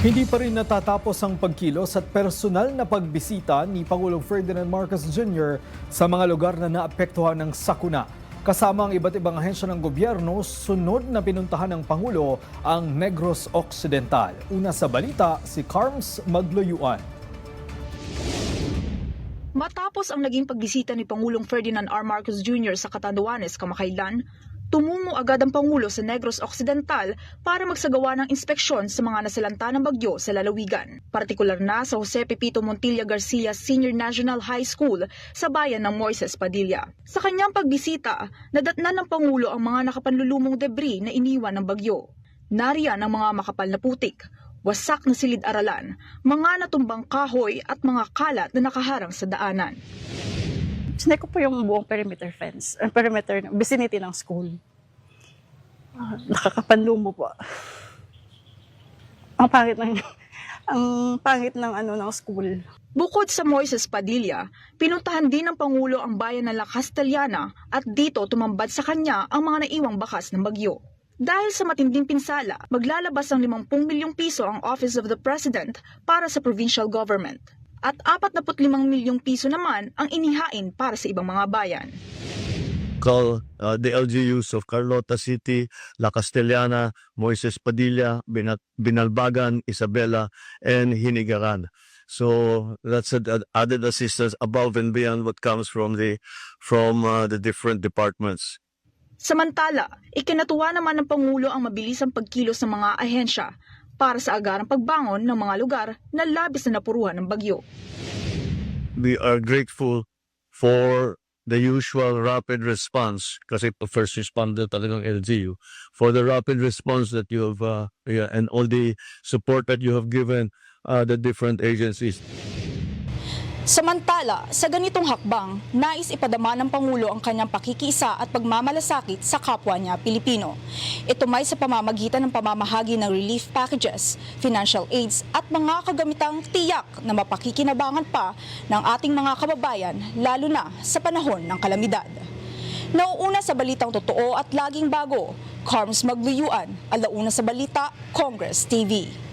Hindi pa rin natatapos ang pagkilos at personal na pagbisita ni Pangulong Ferdinand Marcos Jr. sa mga lugar na naapektuhan ng sakuna. Kasama ang iba't ibang ahensya ng gobyerno, sunod na pinuntahan ng Pangulo ang Negros Occidental. Una sa balita, si Carms Magloyuan. Matapos ang naging pagbisita ni Pangulong Ferdinand R. Marcos Jr. sa Catanduanes kamakailan, tumungo agad ang Pangulo sa Negros Occidental para magsagawa ng inspeksyon sa mga nasalanta ng bagyo sa lalawigan. Partikular na sa Jose Pepito Montilla Garcia Senior National High School sa bayan ng Moises Padilla. Sa kanyang pagbisita, nadatnan ng Pangulo ang mga nakapanlulumong debris na iniwan ng bagyo. Nariyan ang mga makapal na putik, wasak na silid-aralan, mga natumbang kahoy at mga kalat na nakaharang sa daanan. Sinek ko po yung buong perimeter fence, perimeter vicinity ng school. Nakakapanlumo po. Ang pangit ng school. Bukod sa Moises Padilla, pinuntahan din ng Pangulo ang bayan ng La Castellana at dito tumambad sa kanya ang mga naiwang bakas ng bagyo. Dahil sa matinding pinsala, maglalabas ng 50 milyong piso ang Office of the President para sa provincial government. At 45 milyong piso naman ang inihain para sa ibang mga bayan. Call the LGUs of Carlota City, La Castellana, Moises Padilla, Binalbagan, Isabela, and Hinigaran. So that's added assistance above and beyond what comes from the different departments. Samantala, ikinatuwa naman ng Pangulo ang mabilisang pagkilos ng mga ahensya para sa agarang pagbangon ng mga lugar na labis na napuruhan ng bagyo. We are grateful for the usual rapid response, kasi first responder talagang LGU, for the rapid response that you have and all the support that you have given the different agencies. Samantala, sa ganitong hakbang, nais ipadama ng Pangulo ang kanyang pakikiisa at pagmamalasakit sa kapwa niya Pilipino. Ito may sa pamamagitan ng pamamahagi ng relief packages, financial aids at mga kagamitang tiyak na mapakikinabangan pa ng ating mga kababayan, lalo na sa panahon ng kalamidad. Nauuna sa balitang totoo at laging bago, Carms Magluyuan, Alauna sa Balita, Congress TV.